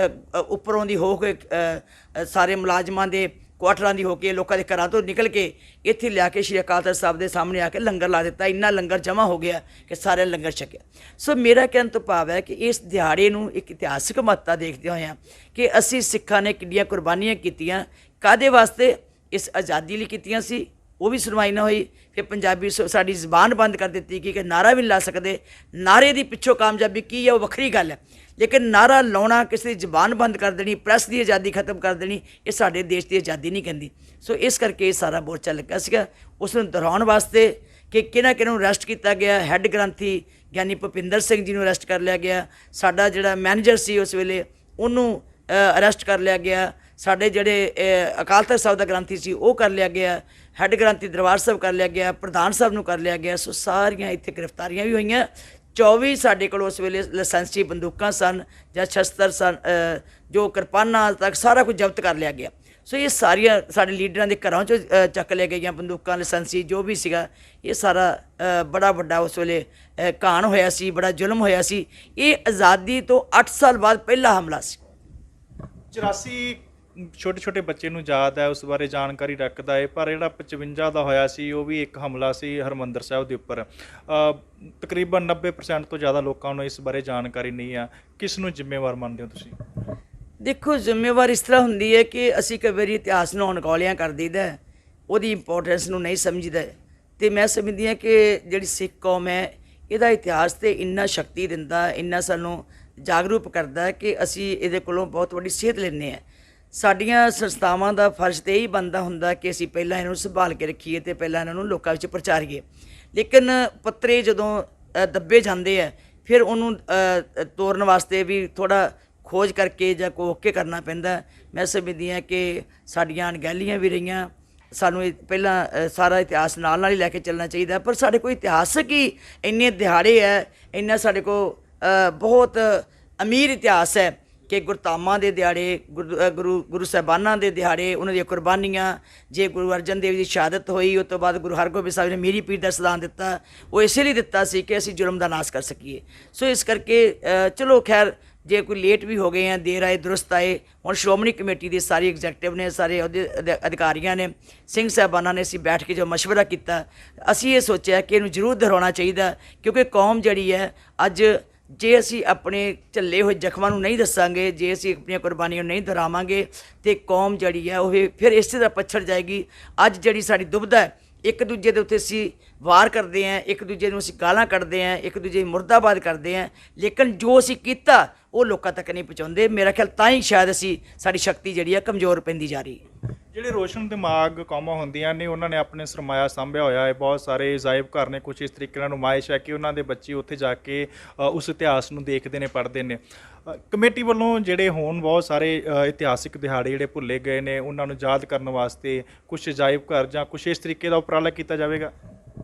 ਉੱਪਰੋਂ ਦੀ ਹੋ ਕੇ, ਸਾਰੇ ਮੁਲਾਜ਼ਮਾਂ ਦੇ ਕੁਆਟਰਾਂ ਦੀ ਹੋ ਕੇ, ਲੋਕਾਂ ਦੇ ਘਰਾਂ ਤੋਂ ਨਿਕਲ ਕੇ ਇੱਥੇ ਲਿਆ ਕੇ ਸ਼੍ਰੀ ਅਕਾਲ ਤਖਤ ਸਾਹਿਬ ਦੇ ਸਾਹਮਣੇ ਆ ਕੇ ਲੰਗਰ ਲਾ ਦਿੱਤਾ। ਇੰਨਾ ਲੰਗਰ ਜਮ੍ਹਾਂ ਹੋ ਗਿਆ ਕਿ ਸਾਰਿਆਂ ਨੇ ਲੰਗਰ ਛਕਿਆ। ਸੋ ਮੇਰਾ ਕਹਿਣ ਤੋਂ ਭਾਵ ਹੈ ਕਿ ਇਸ ਦਿਹਾੜੇ ਨੂੰ ਇੱਕ ਇਤਿਹਾਸਕ ਮਹੱਤਤਾ ਦੇਖਦੇ ਹੋਏ ਕਿ ਅਸੀਂ ਸਿੱਖਾਂ ਨੇ ਕਿੰਨੀਆਂ ਕੁਰਬਾਨੀਆਂ ਕੀਤੀਆਂ, ਕਾਹਦੇ ਵਾਸਤੇ, ਇਸ ਆਜ਼ਾਦੀ ਲਈ ਕੀਤੀਆਂ ਸੀ, ਉਹ ਵੀ ਸੁਣਵਾਈ ਨਾ ਹੋਈ। ਫਿਰ ਪੰਜਾਬੀ ਸਾਡੀ ਜ਼ਬਾਨ ਬੰਦ ਕਰ ਦਿੱਤੀ ਕਿ ਨਾਅਰਾ ਵੀ ਨਹੀਂ ਲਾ ਸਕਦੇ। ਨਾਅਰੇ ਦੀ ਪਿੱਛੋਂ ਕਾਮਯਾਬੀ ਕੀ ਹੈ ਉਹ ਵੱਖਰੀ ਗੱਲ ਹੈ, ਲੇਕਿਨ ਨਾਅਰਾ ਲਾਉਣਾ, ਕਿਸੇ ਦੀ ਜ਼ਬਾਨ ਬੰਦ ਕਰ ਦੇਣੀ, ਪ੍ਰੈਸ ਦੀ ਆਜ਼ਾਦੀ ਖਤਮ ਕਰ ਦੇਣੀ, ਇਹ ਸਾਡੇ ਦੇਸ਼ ਦੀ ਆਜ਼ਾਦੀ ਨਹੀਂ ਕਹਿੰਦੀ। ਸੋ ਇਸ ਕਰਕੇ ਇਹ ਸਾਰਾ ਮੋਰਚਾ ਲੱਗਾ ਸੀਗਾ ਉਸ ਨੂੰ ਦੁਹਰਾਉਣ ਵਾਸਤੇ ਕਿ ਕਿਹਨਾਂ ਨੂੰ ਅਰੈਸਟ ਕੀਤਾ ਗਿਆ। ਹੈੱਡ ਗ੍ਰੰਥੀ ਗਿਆਨੀ ਭੁਪਿੰਦਰ ਸਿੰਘ ਜੀ ਨੂੰ ਅਰੈਸਟ ਕਰ ਲਿਆ ਗਿਆ। ਸਾਡਾ ਜਿਹੜਾ ਮੈਨੇਜਰ ਸੀ ਉਸ ਵੇਲੇ ਉਹਨੂੰ ਅਰੈਸਟ ਕਰ ਲਿਆ ਗਿਆ। ਸਾਡੇ ਜਿਹੜੇ ਅਕਾਲ ਤਖਤ ਸਾਹਿਬ ਦਾ ਗ੍ਰੰਥੀ ਸੀ ਉਹ ਕਰ ਲਿਆ ਗਿਆ। ਹੈੱਡ ਗ੍ਰੰਥੀ ਦਰਬਾਰ ਸਾਹਿਬ ਕਰ ਲਿਆ ਗਿਆ। ਪ੍ਰਧਾਨ ਸਾਹਿਬ ਨੂੰ ਕਰ ਲਿਆ ਗਿਆ। ਸੋ ਸਾਰੀਆਂ ਇੱਥੇ ਗ੍ਰਿਫਤਾਰੀਆਂ ਵੀ ਹੋਈਆਂ। 24 ਸਾਡੇ ਕੋਲ ਉਸ ਵੇਲੇ ਲਾਇਸੈਂਸੀ ਬੰਦੂਕਾਂ ਸਨ ਜਾਂ ਸ਼ਸਤਰ ਸਨ, ਜੋ ਕਿਰਪਾਨਾਂ ਤੱਕ ਸਾਰਾ ਕੁਝ ਜ਼ਬਤ ਕਰ ਲਿਆ ਗਿਆ। ਸੋ ਇਹ ਸਾਰੀਆਂ ਸਾਡੇ ਲੀਡਰਾਂ ਦੇ ਘਰਾਂ 'ਚੋਂ ਚੱਕ ਲਿਆ ਗਈਆਂ ਬੰਦੂਕਾਂ, ਲਾਇਸੈਂਸੀ ਜੋ ਵੀ ਸੀਗਾ। ਇਹ ਸਾਰਾ ਬੜਾ ਵੱਡਾ ਉਸ ਵੇਲੇ ਘਾਣ ਹੋਇਆ ਸੀ, ਬੜਾ ਜ਼ੁਲਮ ਹੋਇਆ ਸੀ। ਇਹ ਆਜ਼ਾਦੀ ਤੋਂ 8 ਸਾਲ ਬਾਅਦ ਪਹਿਲਾ ਹਮਲਾ ਸੀ। 84 ਛੋਟੇ ਛੋਟੇ ਬੱਚੇ ਨੂੰ ਯਾਦ ਹੈ, ਉਸ ਬਾਰੇ ਜਾਣਕਾਰੀ ਰੱਖਦਾ ਹੈ, ਪਰ ਜਿਹੜਾ 55 ਦਾ ਹੋਇਆ ਸੀ ਉਹ ਵੀ ਇੱਕ ਹਮਲਾ ਸੀ ਹਰਿਮੰਦਰ ਸਾਹਿਬ ਦੇ ਉੱਪਰ। ਤਕਰੀਬਨ 90% ਤੋਂ ਜ਼ਿਆਦਾ ਲੋਕਾਂ ਨੂੰ ਇਸ ਬਾਰੇ ਜਾਣਕਾਰੀ ਨਹੀਂ ਆ। ਕਿਸ ਨੂੰ ਜ਼ਿੰਮੇਵਾਰ ਮੰਨਦੇ ਹੋ ਤੁਸੀਂ? ਦੇਖੋ, ਜ਼ਿੰਮੇਵਾਰ ਇਸ ਤਰ੍ਹਾਂ ਹੁੰਦੀ ਹੈ ਕਿ ਅਸੀਂ ਕਈ ਵਾਰੀ ਇਤਿਹਾਸ ਨੂੰ ਅਣਗੌਲਿਆਂ ਕਰ ਦਈਦਾ, ਉਹਦੀ ਇੰਪੋਰਟੈਂਸ ਨੂੰ ਨਹੀਂ ਸਮਝਦਾ। ਅਤੇ ਮੈਂ ਸਮਝਦੀ ਹਾਂ ਕਿ ਜਿਹੜੀ ਸਿੱਖ ਕੌਮ ਹੈ ਇਹਦਾ ਇਤਿਹਾਸ ਤੇ ਇੰਨਾ ਸ਼ਕਤੀ ਦਿੰਦਾ, ਇੰਨਾ ਸਾਨੂੰ ਜਾਗਰੂਕ ਕਰਦਾ ਕਿ ਅਸੀਂ ਇਹਦੇ ਕੋਲੋਂ ਬਹੁਤ ਵੱਡੀ ਸੇਧ ਲੈਂਦੇ ਹਾਂ। ਸਾਡੀਆਂ ਸੰਸਥਾਵਾਂ ਦਾ ਫਰਜ਼ ਤਾਂ ਇਹੀ ਬਣਦਾ ਹੁੰਦਾ ਕਿ ਅਸੀਂ ਪਹਿਲਾਂ ਇਹਨੂੰ ਸੰਭਾਲ ਕੇ ਰੱਖੀਏ ਅਤੇ ਪਹਿਲਾਂ ਇਹਨਾਂ ਨੂੰ ਲੋਕਾਂ ਵਿੱਚ ਪ੍ਰਚਾਰੀਏ। ਲੇਕਿਨ ਪੱਤਰੇ ਜਦੋਂ ਦੱਬੇ ਜਾਂਦੇ ਆ, ਫਿਰ ਉਹਨੂੰ ਤੋੜਨ ਵਾਸਤੇ ਵੀ ਥੋੜ੍ਹਾ ਖੋਜ ਕਰਕੇ ਜਾਂ ਕੋਕ ਕੇ ਕਰਨਾ ਪੈਂਦਾ। ਮੈਂ ਸਮਝਦੀ ਹਾਂ ਕਿ ਸਾਡੀਆਂ ਅਣਗਹਿਲੀਆਂ ਵੀ ਰਹੀਆਂ, ਸਾਨੂੰ ਪਹਿਲਾਂ ਸਾਰਾ ਇਤਿਹਾਸ ਨਾਲ ਹੀ ਲੈ ਕੇ ਚੱਲਣਾ ਚਾਹੀਦਾ। ਪਰ ਸਾਡੇ ਕੋਲ ਇਤਿਹਾਸਕ ਹੀ ਇੰਨੇ ਦਿਹਾੜੇ ਹੈ, ਇੰਨਾ ਸਾਡੇ ਕੋਲ ਬਹੁਤ ਅਮੀਰ ਇਤਿਹਾਸ ਹੈ ਕਿ ਗੁਰਧਾਮਾਂ ਦੇ ਦਿਹਾੜੇ, ਗੁਰੂ ਸਾਹਿਬਾਨਾਂ ਦੇ ਦਿਹਾੜੇ, ਉਹਨਾਂ ਦੀਆਂ ਕੁਰਬਾਨੀਆਂ। ਜੇ ਗੁਰੂ ਅਰਜਨ ਦੇਵ ਜੀ ਦੀ ਸ਼ਹਾਦਤ ਹੋਈ, ਉਸ ਤੋਂ ਬਾਅਦ ਗੁਰੂ ਹਰਗੋਬਿੰਦ ਸਾਹਿਬ ਨੇ ਮੀਰੀ ਪੀਰ ਦਾ ਸਦਾਨ ਦਿੱਤਾ, ਉਹ ਇਸੇ ਲਈ ਦਿੱਤਾ ਸੀ ਕਿ ਅਸੀਂ ਜੁਰਮ ਦਾ ਨਾਸ਼ ਕਰ ਸਕੀਏ। ਸੋ ਇਸ ਕਰਕੇ ਚਲੋ ਖੈਰ ਜੇ ਕੋਈ ਲੇਟ ਵੀ ਹੋ ਗਏ ਆ, ਦੇਰ ਆਏ ਦੁਰਸਤ ਆਏ। ਹੁਣ ਸ਼੍ਰੋਮਣੀ ਕਮੇਟੀ ਦੀ ਸਾਰੀ ਐਗਜ਼ੈਕਟਿਵ ਨੇ, ਸਾਰੇ ਉਹਦੇ ਅਧਿਕਾਰੀਆਂ ਨੇ, ਸਿੰਘ ਸਾਹਿਬਾਨਾਂ ਨੇ, ਅਸੀਂ ਬੈਠ ਕੇ ਜੋ ਮਸ਼ਵਰਾ ਕੀਤਾ, ਅਸੀਂ ਇਹ ਸੋਚਿਆ ਕਿ ਇਹਨੂੰ ਜ਼ਰੂਰ ਦੁਹਰਾਉਣਾ ਚਾਹੀਦਾ, ਕਿਉਂਕਿ ਕੌਮ ਜਿਹੜੀ ਹੈ ਅੱਜ, ਜੇ ਅਸੀਂ ਆਪਣੇ ਝੱਲੇ ਹੋਏ ਜ਼ਖਮਾਂ ਨੂੰ ਨਹੀਂ ਦੱਸਾਂਗੇ, ਜੇ ਅਸੀਂ ਆਪਣੀਆਂ ਕੁਰਬਾਨੀਆਂ ਨੂੰ ਨਹੀਂ ਦੁਹਰਾਵਾਂਗੇ, ਤੇ ਕੌਮ ਜਿਹੜੀ ਹੈ ਉਹ ਫਿਰ ਇਸੇ ਤਰ੍ਹਾਂ ਪਛੜ ਜਾਏਗੀ। ਅੱਜ ਜਿਹੜੀ ਸਾਡੀ ਦੁਬਿਧਾ ਹੈ, ਇੱਕ ਦੂਜੇ ਦੇ ਉੱਤੇ ਅਸੀਂ ਵਾਰ ਕਰਦੇ ਹਾਂ, ਇੱਕ ਦੂਜੇ ਨੂੰ ਅਸੀਂ ਗਾਲਾਂ ਕੱਢਦੇ ਹਾਂ, ਇੱਕ ਦੂਜੇ ਨੂੰ ਮੁਰਦਾਬਾਦ ਕਰਦੇ ਹਾਂ, ਲੇਕਿਨ ਜੋ ਅਸੀਂ ਕੀਤਾ ਉਹ ਲੋਕਾਂ ਤੱਕ ਨਹੀਂ ਪਹੁੰਚਾਉਂਦੇ। ਮੇਰਾ ਖਿਆਲ ਤਾਂ ਹੀ ਸ਼ਾਇਦ ਸਾਡੀ ਸ਼ਕਤੀ ਜਿਹੜੀ ਹੈ ਕਮਜ਼ੋਰ ਪੈਂਦੀ ਜਾ ਰਹੀ ਹੈ। ਜਿਹੜੇ ਰੋਸ਼ਨ ਦਿਮਾਗ ਕੌਮਾਂ ਹੁੰਦੀਆਂ ਨੇ, ਉਹਨਾਂ ਨੇ ਆਪਣੇ ਸਰਮਾਇਆ ਸਾਂਭਿਆ ਹੋਇਆ ਹੈ। ਬਹੁਤ ਸਾਰੇ ਅਜਾਇਬ ਘਰ ਨੇ, ਕੁਛ ਇਸ ਤਰੀਕੇ ਨਾਲ ਨੁਮਾਇਸ਼ ਹੈ ਕਿ ਉਹਨਾਂ ਦੇ ਬੱਚੇ ਉੱਥੇ ਜਾ ਕੇ ਉਸ ਇਤਿਹਾਸ ਨੂੰ ਦੇਖਦੇ ਨੇ, ਪੜ੍ਹਦੇ ਨੇ। ਕਮੇਟੀ ਵੱਲੋਂ ਜਿਹੜੇ ਹੁਣ ਬਹੁਤ ਸਾਰੇ ਇਤਿਹਾਸਿਕ ਦਿਹਾੜੇ ਜਿਹੜੇ ਭੁੱਲੇ ਗਏ ਨੇ, ਉਹਨਾਂ ਨੂੰ ਯਾਦ ਕਰਨ ਵਾਸਤੇ ਕੁਛ ਅਜਾਇਬ ਘਰ ਜਾਂ ਕੁਛ ਇਸ ਤਰੀਕੇ ਦਾ ਉਪਰਾਲਾ ਕੀਤਾ ਜਾਵੇਗਾ।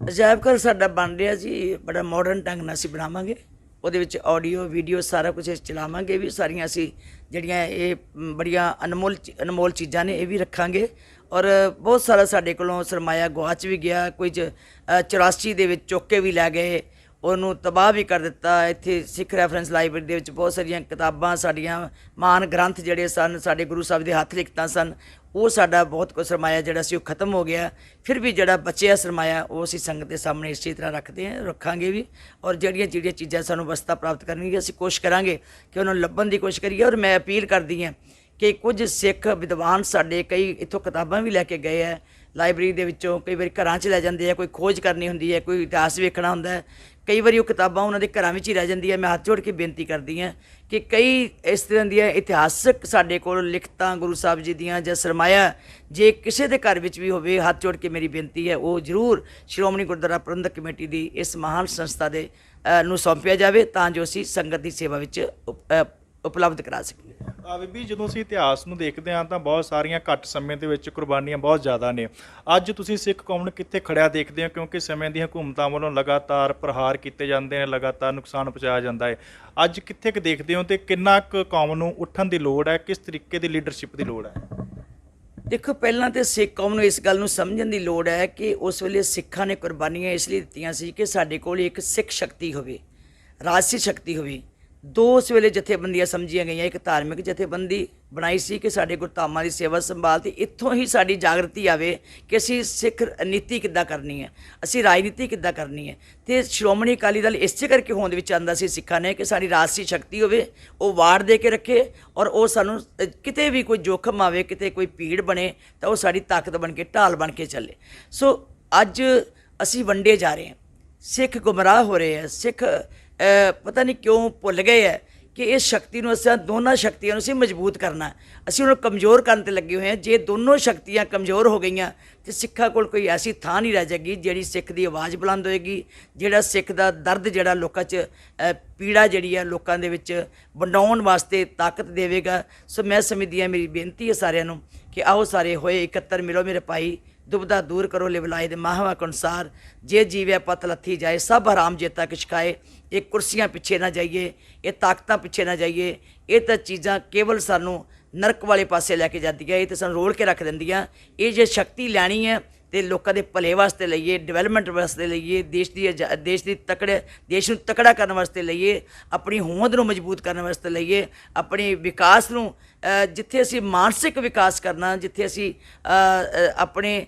ਅਜਾਇਬ ਘਰ ਸਾਡਾ ਬਣ ਰਿਹਾ ਜੀ, ਬੜਾ ਮਾਡਰਨ ਢੰਗ ਨਾਲ ਅਸੀਂ ਬਣਾਵਾਂਗੇ। ਉਹਦੇ ਵਿੱਚ ਆਡੀਓ ਵੀਡੀਓ ਸਾਰਾ ਕੁਝ ਚਲਾਵਾਂਗੇ ਵੀ, ਸਾਰੀਆਂ ਅਸੀਂ ਜਿਹੜੀਆਂ ਇਹ ਬੜੀਆਂ ਅਨਮੋਲ ਚੀਜ਼ਾਂ ਨੇ ਇਹ ਵੀ ਰੱਖਾਂਗੇ। ਔਰ ਬਹੁਤ ਸਾਰਾ ਸਾਡੇ ਕੋਲੋਂ ਸਰਮਾਇਆ ਗੁਆਚ ਵੀ ਗਿਆ, ਕੁਝ 84 ਦੇ ਵਿੱਚ ਚੁੱਕ ਕੇ ਵੀ ਲੈ ਗਏ, ਉਹਨੂੰ ਤਬਾਹ ਵੀ ਕਰ ਦਿੱਤਾ। ਇੱਥੇ ਸਿੱਖ ਰੈਫਰੈਂਸ ਲਾਇਬ੍ਰੇਰੀ ਦੇ ਵਿੱਚ ਬਹੁਤ ਸਾਰੀਆਂ ਕਿਤਾਬਾਂ, ਸਾਡੀਆਂ ਮਾਨ ਗ੍ਰੰਥ ਜਿਹੜੇ ਸਨ, ਸਾਡੇ ਗੁਰੂ ਸਾਹਿਬ ਦੇ ਹੱਥ ਲਿਖਤਾਂ ਸਨ, ਉਹ ਸਾਡਾ ਬਹੁਤ ਕੁਝ ਸਰਮਾਇਆ ਜਿਹੜਾ ਸੀ ਉਹ ਖਤਮ ਹੋ ਗਿਆ। ਫਿਰ ਵੀ ਜਿਹੜਾ ਬਚਿਆ ਸਰਮਾਇਆ ਉਹ ਅਸੀਂ ਸੰਗਤ ਦੇ ਸਾਹਮਣੇ ਇਸੇ ਤਰ੍ਹਾਂ ਰੱਖਦੇ ਹਾਂ, ਰੱਖਾਂਗੇ ਵੀ। ਔਰ ਜਿਹੜੀਆਂ ਚੀਜ਼ਾਂ ਸਾਨੂੰ ਵਸਤਾਂ ਪ੍ਰਾਪਤ ਕਰਨਗੀਆਂ, ਅਸੀਂ ਕੋਸ਼ਿਸ਼ ਕਰਾਂਗੇ ਕਿ ਉਹਨਾਂ ਨੂੰ ਲੱਭਣ ਦੀ ਕੋਸ਼ਿਸ਼ ਕਰੀਏ। ਔਰ ਮੈਂ ਅਪੀਲ ਕਰਦੀ ਹਾਂ ਕਿ ਕੁਝ ਸਿੱਖ ਵਿਦਵਾਨ ਸਾਡੇ ਕਈ ਇੱਥੋਂ ਕਿਤਾਬਾਂ ਵੀ ਲੈ ਕੇ ਗਏ ਹੈ ਲਾਇਬ੍ਰੇਰੀ ਦੇ ਵਿੱਚੋਂ, ਕਈ ਵਾਰੀ ਘਰਾਂ 'ਚ ਲੈ ਜਾਂਦੇ ਆ, ਕੋਈ ਖੋਜ ਕਰਨੀ ਹੁੰਦੀ ਹੈ, ਕੋਈ ਇਤਿਹਾਸ ਵੇਖਣਾ ਹੁੰਦਾ ਹੈ, ਕਈ ਵਾਰੀ ਉਹ ਕਿਤਾਬਾਂ ਉਹਨਾਂ ਦੇ ਘਰਾਂ ਵਿੱਚ ਹੀ ਰਹਿ ਜਾਂਦੀਆਂ। ਮੈਂ ਹੱਥ ਜੋੜ ਕੇ ਬੇਨਤੀ ਕਰਦੀ ਹਾਂ ਕਿ ਕਈ ਇਸ ਤਰ੍ਹਾਂ ਦੀਆਂ ਇਤਿਹਾਸਕ ਸਾਡੇ ਕੋਲ ਲਿਖਤਾਂ ਗੁਰੂ ਸਾਹਿਬ ਜੀ ਦੀਆਂ ਜਾਂ ਸਰਮਾਇਆ ਜੇ ਕਿਸੇ ਦੇ ਘਰ ਵਿੱਚ ਵੀ ਹੋਵੇ, ਹੱਥ ਜੋੜ ਕੇ ਮੇਰੀ ਬੇਨਤੀ ਹੈ ਉਹ ਜ਼ਰੂਰ ਸ਼੍ਰੋਮਣੀ ਗੁਰਦੁਆਰਾ ਪ੍ਰਬੰਧਕ ਕਮੇਟੀ ਦੀ ਇਸ ਮਹਾਨ ਸੰਸਥਾ ਦੇ ਨੂੰ ਸੌਂਪਿਆ ਜਾਵੇ, ਤਾਂ ਜੋ ਅਸੀਂ ਸੰਗਤ ਦੀ ਸੇਵਾ ਵਿੱਚ ਉਪਲਬਧ ਕਰਾ ਸਕੀਏ। ਬੀਬੀ, ਜਦੋਂ ਅਸੀਂ ਇਤਿਹਾਸ ਨੂੰ ਦੇਖਦੇ ਹਾਂ ਤਾਂ ਬਹੁਤ ਸਾਰੀਆਂ ਘੱਟ ਸਮੇਂ ਦੇ ਵਿੱਚ ਕੁਰਬਾਨੀਆਂ ਬਹੁਤ ਜ਼ਿਆਦਾ ਨੇ। ਅੱਜ ਤੁਸੀਂ ਸਿੱਖ ਕੌਮ ਨੂੰ ਕਿੱਥੇ ਖੜਿਆ ਦੇਖਦੇ ਹੋ, ਕਿਉਂਕਿ ਸਮੇਂ ਦੀਆਂ ਹਕੂਮਤਾਂ ਵੱਲੋਂ ਲਗਾਤਾਰ ਪ੍ਰਹਾਰ ਕੀਤੇ ਜਾਂਦੇ ਨੇ, ਲਗਾਤਾਰ ਨੁਕਸਾਨ ਪਹੁੰਚਾਇਆ ਜਾਂਦਾ ਹੈ। ਅੱਜ ਕਿੱਥੇ ਕੁ ਦੇਖਦੇ ਹੋ ਤੇ ਕਿੰਨਾ ਕੁ ਕੌਮ ਨੂੰ ਉੱਠਣ ਦੀ ਲੋੜ ਹੈ, ਕਿਸ ਤਰੀਕੇ ਦੀ ਲੀਡਰਸ਼ਿਪ ਦੀ ਲੋੜ ਹੈ? ਦੇਖੋ, ਪਹਿਲਾਂ ਤਾਂ ਸਿੱਖ ਕੌਮ ਨੂੰ ਇਸ ਗੱਲ ਨੂੰ ਸਮਝਣ ਦੀ ਲੋੜ ਹੈ ਕਿ ਉਸ ਵੇਲੇ ਸਿੱਖਾਂ ਨੇ ਕੁਰਬਾਨੀਆਂ ਇਸ ਲਈ ਦਿੱਤੀਆਂ ਸੀ ਕਿ ਸਾਡੇ ਕੋਲ ਇੱਕ ਸਿੱਖ ਸ਼ਕਤੀ ਹੋਵੇ, ਰਾਜਸੀ ਸ਼ਕਤੀ ਹੋਵੇ। ਦੋ ਉਸ ਵੇਲੇ ਜਥੇਬੰਦੀਆਂ ਸਮਝੀਆਂ ਗਈਆਂ, ਇੱਕ ਧਾਰਮਿਕ ਜਥੇਬੰਦੀ ਬਣਾਈ ਸੀ ਕਿ ਸਾਡੇ ਗੁਰਧਾਮਾਂ ਦੀ ਸੇਵਾ ਸੰਭਾਲ, ਤੇ ਇੱਥੋਂ ਹੀ ਸਾਡੀ ਜਾਗਰਤੀ ਆਵੇ ਕਿ ਅਸੀਂ ਸਿੱਖ ਨੀਤੀ ਕਿੱਦਾਂ ਕਰਨੀ ਹੈ, ਅਸੀਂ ਰਾਜਨੀਤੀ ਕਿੱਦਾਂ ਕਰਨੀ ਹੈ। ਤੇ ਸ਼੍ਰੋਮਣੀ ਅਕਾਲੀ ਦਲ ਇਸੇ ਕਰਕੇ ਹੋਂਦ ਵਿੱਚ ਆਂਦਾ ਸੀ ਸਿੱਖਾਂ ਨੇ ਕਿ ਸਾਡੀ ਰਾਜਸੀ ਸ਼ਕਤੀ ਹੋਵੇ, ਉਹ ਵਾਰ ਦੇ ਕੇ ਰੱਖੇ, ਔਰ ਉਹ ਸਾਨੂੰ ਕਿਤੇ ਵੀ ਕੋਈ ਜੋਖਮ ਆਵੇ, ਕਿਤੇ ਕੋਈ ਭੀੜ ਬਣੇ ਤਾਂ ਉਹ ਸਾਡੀ ਤਾਕਤ ਬਣ ਕੇ, ਢਾਲ ਬਣ ਕੇ ਚੱਲੇ। ਸੋ ਅੱਜ ਅਸੀਂ ਵੰਡੇ ਜਾ ਰਹੇ ਹਾਂ, ਸਿੱਖ ਗੁੰਮਰਾਹ ਹੋ ਰਹੇ ਹੈ, ਸਿੱਖ ਪਤਾ ਨਹੀਂ ਕਿਉਂ ਭੁੱਲ ਗਏ ਹੈ ਕਿ ਇਸ ਸ਼ਕਤੀ ਨੂੰ ਅਸੀਂ, ਦੋਨਾਂ ਸ਼ਕਤੀਆਂ ਨੂੰ ਅਸੀਂ ਮਜ਼ਬੂਤ ਕਰਨਾ, ਅਸੀਂ ਉਹਨੂੰ ਕਮਜ਼ੋਰ ਕਰਨ 'ਤੇ ਲੱਗੇ ਹੋਏ ਹਾਂ। ਜੇ ਦੋਨੋਂ ਸ਼ਕਤੀਆਂ ਕਮਜ਼ੋਰ ਹੋ ਗਈਆਂ ਤਾਂ ਸਿੱਖਾਂ ਕੋਲ ਕੋਈ ਐਸੀ ਥਾਂ ਨਹੀਂ ਰਹਿ ਜਾਏਗੀ ਜਿਹੜੀ ਸਿੱਖ ਦੀ ਆਵਾਜ਼ ਬੁਲੰਦ ਹੋਏਗੀ, ਜਿਹੜਾ ਸਿੱਖ ਦਾ ਦਰਦ, ਜਿਹੜਾ ਲੋਕਾਂ 'ਚ ਪੀੜਾ ਜਿਹੜੀ ਹੈ ਲੋਕਾਂ ਦੇ ਵਿੱਚ ਵੰਡਾਉਣ ਵਾਸਤੇ ਤਾਕਤ ਦੇਵੇਗਾ। ਸੋ ਮੈਂ ਸਮਝਦੀ ਹਾਂ, ਮੇਰੀ ਬੇਨਤੀ ਹੈ ਸਾਰਿਆਂ ਨੂੰ ਕਿ ਆਓ ਸਾਰੇ ਹੋਏ ਇਕੱਤਰ, ਮਿਲੋ ਮੇਰੇ ਭਾਈ, ਦੁਬਦਾ ਦੂਰ ਕਰੋ ਲਿਵਲਾਏ ਦੇ ਮਾਹਵਾ ਅਨੁਸਾਰ, ਜੇ ਜੀਵਿਆ ਪਤ ਲੱਥੀ ਜਾਏ, ਸਭ ਹਰਾਮ ਜੇਤਾ ਕਿਛ ਖਾਏ। ਇਹ ਕੁਰਸੀਆਂ ਪਿੱਛੇ ਨਾ ਜਾਈਏ, ਇਹ ਤਾਕਤਾਂ ਪਿੱਛੇ ਨਾ ਜਾਈਏ, ਇਹ ਤਾਂ ਚੀਜ਼ਾਂ ਕੇਵਲ ਸਾਨੂੰ ਨਰਕ ਵਾਲੇ ਪਾਸੇ ਲੈ ਕੇ ਜਾਂਦੀਆਂ, ਇਹ ਤਾਂ ਸਾਨੂੰ ਰੋਲ ਕੇ ਰੱਖ ਦਿੰਦੀਆਂ। ਇਹ ਜੇ ਸ਼ਕਤੀ ਲੈਣੀ ਹੈ ਤੇ ਲੋਕਾਂ ਦੇ ਭਲੇ ਵਾਸਤੇ ਲਈਏ, ਡਿਵੈਲਪਮੈਂਟ ਵਾਸਤੇ ਲਈਏ, ਦੇਸ਼ ਨੂੰ ਤਕੜਾ ਕਰਨ ਵਾਸਤੇ ਲਈਏ, ਆਪਣੀ ਹੋਂਦ ਨੂੰ ਮਜ਼ਬੂਤ ਕਰਨ ਵਾਸਤੇ ਲਈਏ, ਆਪਣੇ ਵਿਕਾਸ ਨੂੰ, ਜਿੱਥੇ ਅਸੀਂ ਮਾਨਸਿਕ ਵਿਕਾਸ ਕਰਨਾ, ਜਿੱਥੇ ਅਸੀਂ ਆਪਣੇ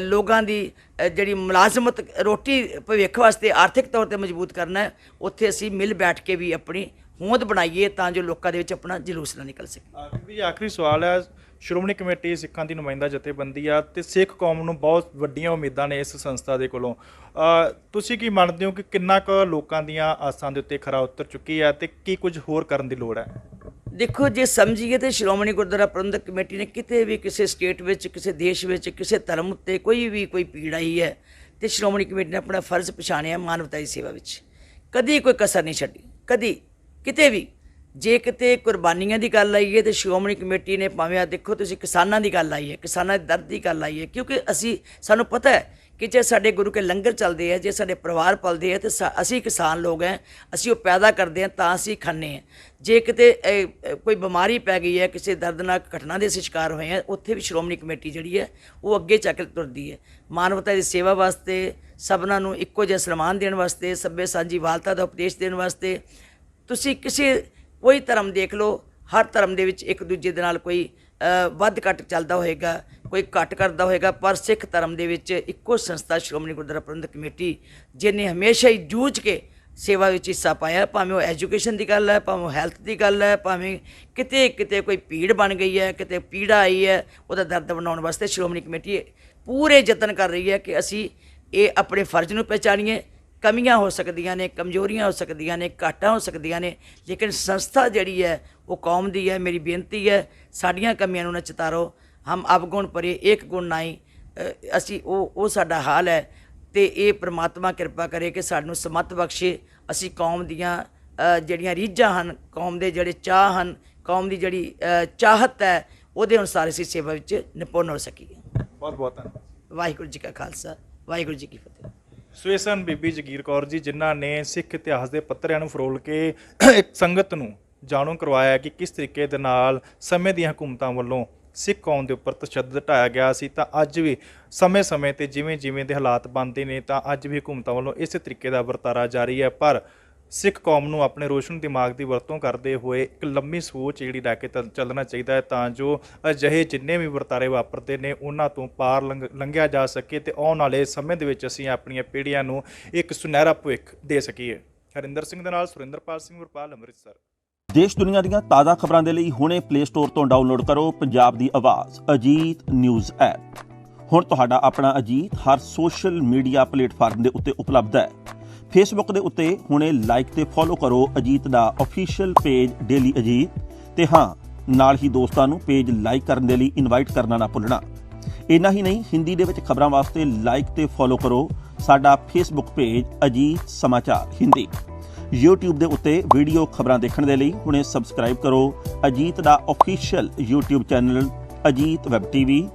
ਲੋਕਾਂ ਦੀ ਜਿਹੜੀ ਮੁਲਾਜ਼ਮਤ, ਰੋਟੀ ਭਵਿੱਖ ਵਾਸਤੇ ਆਰਥਿਕ ਤੌਰ 'ਤੇ ਮਜ਼ਬੂਤ ਕਰਨਾ ਹੈ, ਉੱਥੇ ਅਸੀਂ ਮਿਲ ਬੈਠ ਕੇ ਵੀ ਆਪਣੀ ਹੋਂਦ ਬਣਾਈਏ ਤਾਂ ਜੋ ਲੋਕਾਂ ਦੇ ਵਿੱਚ ਆਪਣਾ ਜਲੂਸ ਨਾ ਨਿਕਲ ਸਕੇ। ਆਖਰੀ ਸਵਾਲ ਹੈ, ਸ਼੍ਰੋਮਣੀ ਕਮੇਟੀ ਸਿੱਖਾਂ ਦੀ ਨੁਮਾਇੰਦਾ ਜਥੇਬੰਦੀ ਆ ਤੇ ਸਿੱਖ ਕੌਮ ਨੂੰ ਬਹੁਤ ਵੱਡੀਆਂ ਉਮੀਦਾਂ ਨੇ ਇਸ ਸੰਸਥਾ ਦੇ ਕੋਲੋਂ। ਤੁਸੀਂ ਕੀ ਮੰਨਦੇ ਹੋ ਕਿ ਕਿੰਨਾ ਕੁ ਲੋਕਾਂ ਦੀਆਂ ਆਸਾਂ ਦੇ ਉੱਤੇ ਖਰਾ ਉਤਰ ਚੁੱਕੀ ਹੈ ਤੇ ਕੀ ਕੁਝ ਹੋਰ ਕਰਨ ਦੀ ਲੋੜ ਹੈ? ਦੇਖੋ, ਜੇ ਸਮਝੀਏ ਤਾਂ ਸ਼੍ਰੋਮਣੀ ਗੁਰਦੁਆਰਾ ਪ੍ਰਬੰਧਕ ਕਮੇਟੀ ਨੇ ਕਿਤੇ ਵੀ ਕਿਸੇ ਸਟੇਟ ਵਿੱਚ, ਕਿਸੇ ਦੇਸ਼ ਵਿੱਚ, ਕਿਸੇ ਧਰਮ ਉੱਤੇ ਕੋਈ ਪੀੜ ਆਈ ਹੈ ਤੇ ਸ਼੍ਰੋਮਣੀ ਕਮੇਟੀ ਨੇ ਆਪਣਾ ਫਰਜ਼ ਪਛਾਣਿਆ ਮਾਨਵਤਾ ਦੀ ਸੇਵਾ ਵਿੱਚ, ਕਦੀ ਕੋਈ ਕਸਰ ਨਹੀਂ ਛੱਡੀ, ਕਦੀ ਕਿਤੇ ਵੀ। ਜੇ ਕਿਤੇ ਕੁਰਬਾਨੀਆਂ ਦੀ ਗੱਲ ਆਈ ਹੈ ਤੇ ਸ਼੍ਰੋਮਣੀ ਕਮੇਟੀ ਨੇ ਭਾਵੇਂ ਆ ਦੇਖੋ ਤੁਸੀਂ ਕਿਸਾਨਾਂ ਦੀ ਗੱਲ ਆਈ ਹੈ, ਕਿਸਾਨਾਂ ਦੇ ਦਰਦ ਦੀ ਗੱਲ ਆਈ ਹੈ, ਕਿਉਂਕਿ ਸਾਨੂੰ ਪਤਾ ਹੈ ਕਿ ਜੇ ਸਾਡੇ ਗੁਰੂ ਕੇ ਲੰਗਰ ਚੱਲਦੇ ਆ, ਜੇ ਸਾਡੇ ਪਰਿਵਾਰ ਪਲਦੇ ਆ ਤੇ ਅਸੀਂ ਕਿਸਾਨ ਲੋਕ ਹੈ, ਅਸੀਂ ਉਹ ਪੈਦਾ ਕਰਦੇ ਹਾਂ ਤਾਂ ਅਸੀਂ ਖਾਂਦੇ ਹਾਂ। ਜੇ ਕਿਤੇ ਕੋਈ ਬਿਮਾਰੀ ਪੈ ਗਈ ਹੈ, ਕਿਸੇ ਦਰਦਨਾਕ ਘਟਨਾ ਦੇ ਅਸੀਂ ਸ਼ਿਕਾਰ ਹੋਏ ਹਾਂ, ਉੱਥੇ ਵੀ ਸ਼੍ਰੋਮਣੀ ਕਮੇਟੀ ਜਿਹੜੀ ਹੈ ਉਹ ਅੱਗੇ ਚੱਕ ਕੇ ਤੁਰਦੀ ਹੈ, ਮਾਨਵਤਾ ਦੀ ਸੇਵਾ ਵਾਸਤੇ, ਸਭਨਾਂ ਨੂੰ ਇੱਕੋ ਜਿਹਾ ਸਨਮਾਨ ਦੇਣ ਵਾਸਤੇ, ਸੱਭੇ ਸਾਂਝੀ ਵਾਲਤਾ ਦਾ ਉਪਦੇਸ਼ ਦੇਣ ਵਾਸਤੇ। ਤੁਸੀਂ ਕੋਈ ਧਰਮ ਦੇਖ ਲਓ, ਹਰ ਧਰਮ ਦੇ ਵਿੱਚ ਇੱਕ ਦੂਜੇ ਦੇ ਨਾਲ ਕੋਈ ਵੱਧ ਘੱਟ ਚੱਲਦਾ ਹੋਏਗਾ, ਕੋਈ ਘੱਟ ਕਰਦਾ ਹੋਏਗਾ, ਪਰ ਸਿੱਖ ਧਰਮ ਦੇ ਵਿੱਚ ਇੱਕੋ ਸੰਸਥਾ ਸ਼੍ਰੋਮਣੀ ਗੁਰਦੁਆਰਾ ਪ੍ਰਬੰਧਕ ਕਮੇਟੀ ਜਿਹਨੇ ਹਮੇਸ਼ਾ ਹੀ ਜੂਝ ਕੇ ਸੇਵਾ ਵਿੱਚ ਹਿੱਸਾ ਪਾਇਆ, ਭਾਵੇਂ ਉਹ ਐਜੂਕੇਸ਼ਨ ਦੀ ਗੱਲ ਹੈ, ਭਾਵੇਂ ਉਹ ਹੈਲਥ ਦੀ ਗੱਲ ਹੈ, ਭਾਵੇਂ ਕਿਤੇ ਕੋਈ ਭੀੜ ਬਣ ਗਈ ਹੈ, ਕਿਤੇ ਪੀੜਾ ਆਈ ਹੈ, ਉਹਦਾ ਦਰਦ ਬਣਾਉਣ ਵਾਸਤੇ ਸ਼੍ਰੋਮਣੀ ਕਮੇਟੀ ਪੂਰੇ ਯਤਨ ਕਰ ਰਹੀ ਹੈ ਕਿ ਅਸੀਂ ਇਹ ਆਪਣੇ ਫਰਜ਼ ਨੂੰ ਪਹਿਚਾਣੀਏ। ਕਮੀਆਂ ਹੋ ਸਕਦੀਆਂ ਨੇ, ਕਮਜ਼ੋਰੀਆਂ ਹੋ ਸਕਦੀਆਂ ਨੇ, ਘਾਟਾਂ ਹੋ ਸਕਦੀਆਂ ਨੇ, ਲੇਕਿਨ ਸੰਸਥਾ ਜਿਹੜੀ ਹੈ ਉਹ ਕੌਮ ਦੀ ਹੈ। ਮੇਰੀ ਬੇਨਤੀ ਹੈ, ਸਾਡੀਆਂ ਕਮੀਆਂ ਨੂੰ ਨਾ ਚਿਤਾਰੋ, ਹਮ ਅਵਗੁਣ ਪਰੇ ਏਕ ਗੁਣ ਨਾਈ, ਅਸੀਂ ਉਹ ਸਾਡਾ ਹਾਲ ਹੈ। ਤੇ ਇਹ ਪ੍ਰਮਾਤਮਾ ਕਿਰਪਾ ਕਰੇ ਕਿ ਸਾਨੂੰ ਸਮੱਤ ਬਖਸ਼ੇ, ਅਸੀਂ ਕੌਮ ਦੀਆਂ ਜਿਹੜੀਆਂ ਰੀਝਾਂ ਹਨ, ਕੌਮ ਦੇ ਜਿਹੜੇ ਚਾਹ ਹਨ, ਕੌਮ ਦੀ ਜਿਹੜੀ ਚਾਹਤ ਹੈ, ਉਹਦੇ ਅਨੁਸਾਰ ਅਸੀਂ ਸੇਵਾ ਵਿੱਚ ਨਿਪੁੰਨ ਹੋ ਸਕੀਏ। ਬਹੁਤ ਬਹੁਤ ਧੰਨਵਾਦ। ਵਾਹਿਗੁਰੂ ਜੀ ਕਾ ਖਾਲਸਾ, ਵਾਹਿਗੁਰੂ ਜੀ ਕੀ ਫਤਿਹ। ਸੋ ਇਹ ਸਨ ਬੀਬੀ ਜਗੀਰ ਕੌਰ ਜੀ, ਜਿਨ੍ਹਾਂ ਨੇ ਸਿੱਖ ਇਤਿਹਾਸ ਦੇ ਪੱਤਰਿਆਂ ਨੂੰ ਫਰੋਲ ਕੇ ਇੱਕ ਸੰਗਤ ਨੂੰ ਜਾਣੂ ਕਰਵਾਇਆ ਕਿ ਕਿਸ ਤਰੀਕੇ ਦੇ ਨਾਲ ਸਮੇਂ ਦੀਆਂ ਹਕੂਮਤਾਂ ਵੱਲੋਂ ਸਿੱਖ ਕੌਮ ਦੇ ਉੱਪਰ ਤਸ਼ੱਦਦ ਢਾਇਆ ਗਿਆ ਸੀ। ਤਾਂ ਅੱਜ ਵੀ ਸਮੇਂ-ਸਮੇਂ ਤੇ ਜਿਵੇਂ ਦੇ ਹਾਲਾਤ ਬਣਦੇ ਨੇ, ਤਾਂ ਅੱਜ ਵੀ ਹਕੂਮਤਾਂ ਵੱਲੋਂ ਇਸੇ ਤਰੀਕੇ ਦਾ ਵਰਤਾਰਾ ਜਾਰੀ ਹੈ। ਪਰ ਸਿੱਖ ਕੌਮ ਨੂੰ ਆਪਣੇ ਰੋਸ਼ਨ ਦਿਮਾਗ ਦੀ ਵਰਤੋਂ ਕਰਦੇ ਹੋਏ ਇੱਕ ਲੰਮੀ ਸੋਚ ਜਿਹੜੀ ਲੈ ਕੇ ਚੱਲਣਾ ਚਾਹੀਦਾ ਹੈ, ਤਾਂ ਜੋ ਅਜਿਹੇ ਜਿੰਨੇ ਵੀ ਵਰਤਾਰੇ ਵਾਪਰਦੇ ਨੇ ਉਹਨਾਂ ਤੋਂ ਪਾਰ ਲੰਘਿਆ ਜਾ ਸਕੇ ਤੇ ਆਉਣ ਵਾਲੇ ਸਮੇਂ ਦੇ ਵਿੱਚ ਅਸੀਂ ਆਪਣੀਆਂ ਪੀੜ੍ਹੀਆਂ ਨੂੰ ਇੱਕ ਸੁਨਹਿਰਾ ਭਵਿੱਖ ਦੇ ਸਕੀਏ। ਹਰਿੰਦਰ ਸਿੰਘ ਦੇ ਨਾਲ ਸੁਰਿੰਦਰਪਾਲ ਸਿੰਘ ਵਰਪਾਲ, ਅੰਮ੍ਰਿਤਸਰ। ਦੇਸ਼ ਦੁਨੀਆ ਦੀਆਂ ਤਾਜ਼ਾ ਖਬਰਾਂ ਦੇ ਲਈ ਹੁਣੇ ਪਲੇ ਸਟੋਰ ਤੋਂ ਡਾਊਨਲੋਡ ਕਰੋ ਪੰਜਾਬ ਦੀ ਆਵਾਜ਼ ਅਜੀਤ ਨਿਊਜ਼ ਐਪ। ਹੁਣ ਤੁਹਾਡਾ ਆਪਣਾ ਅਜੀਤ ਹਰ ਸੋਸ਼ਲ ਮੀਡੀਆ ਪਲੇਟਫਾਰਮ ਦੇ ਉੱਤੇ ਉਪਲਬਧ ਹੈ। ਫੇਸਬੁੱਕ ਦੇ ਉੱਤੇ ਹੁਣੇ ਲਾਈਕ ਤੇ ਫੋਲੋ ਕਰੋ ਅਜੀਤ ਦਾ ਅਫੀਸ਼ੀਅਲ ਪੇਜ ਡੇਲੀ ਅਜੀਤ, ਤੇ ਹਾਂ ਨਾਲ ਹੀ ਦੋਸਤਾਂ ਨੂੰ ਪੇਜ ਲਾਈਕ ਕਰਨ ਦੇ ਲਈ ਇਨਵਾਈਟ ਕਰਨਾ ਨਾ ਭੁੱਲਣਾ। ਇੰਨਾ ਹੀ ਨਹੀਂ, ਹਿੰਦੀ ਦੇ ਵਿੱਚ ਖਬਰਾਂ ਵਾਸਤੇ ਲਾਈਕ ਤੇ ਫੋਲੋ ਕਰੋ ਸਾਡਾ ਫੇਸਬੁੱਕ ਪੇਜ ਅਜੀਤ ਸਮਾਚਾਰ ਹਿੰਦੀ। YouTube ਦੇ ਉੱਤੇ ਵੀਡੀਓ ਖਬਰਾਂ ਦੇਖਣ ਦੇ ਲਈ ਹੁਣੇ ਸਬਸਕ੍ਰਾਈਬ ਕਰੋ ਅਜੀਤ ਦਾ official YouTube channel Ajit web TV।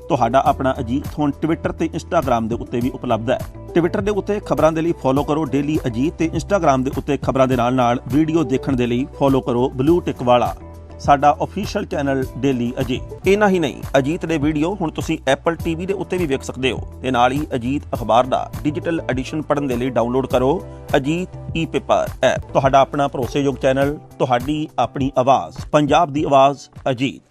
ਤੁਹਾਡਾ ਆਪਣਾ ਅਜੀਤ ਹੁਣ ਟਵਿੱਟਰ ਤੇ ਇੰਸਟਾਗ੍ਰਾਮ ਦੇ ਉੱਤੇ ਵੀ ਉਪਲਬਧ ਹੈ। ਟਵਿੱਟਰ ਦੇ ਉੱਤੇ ਖਬਰਾਂ ਦੇ ਲਈ ਫੋਲੋ ਕਰੋ ਡੇਲੀ ਅਜੀਤ, ਤੇ ਇੰਸਟਾਗ੍ਰਾਮ ਦੇ ਉੱਤੇ ਖਬਰਾਂ ਦੇ ਨਾਲ ਵੀਡੀਓ ਦੇਖਣ ਦੇ ਲਈ ਫੋਲੋ ਕਰੋ ਬਲੂ ਟਿਕ ਵਾਲਾ ਸਾਡਾ ਅਫੀਸ਼ੀਅਲ ਚੈਨਲ ਡੇਲੀ ਅਜੀਤ। ਇੰਨਾ ਹੀ ਨਹੀਂ, ਅਜੀਤ ਦੇ ਵੀਡੀਓ ਹੁਣ ਤੁਸੀਂ Apple TV ਦੇ ਉੱਤੇ ਵੀ ਵੇਖ ਸਕਦੇ ਹੋ, ਤੇ ਨਾਲ ਹੀ ਅਜੀਤ ਅਖਬਾਰ ਦਾ ਡਿਜੀਟਲ ਐਡੀਸ਼ਨ ਪੜ੍ਹਨ ਦੇ ਲਈ ਡਾਊਨਲੋਡ ਕਰੋ ਅਜੀਤ ਈ-ਪੇਪਰ ਐਪ। ਤੁਹਾਡਾ ਆਪਣਾ ਭਰੋਸੇਯੋਗ ਚੈਨਲ, ਤੁਹਾਡੀ ਆਪਣੀ ਆਵਾਜ਼, ਪੰਜਾਬ ਦੀ ਆਵਾਜ਼ ਅਜੀਤ।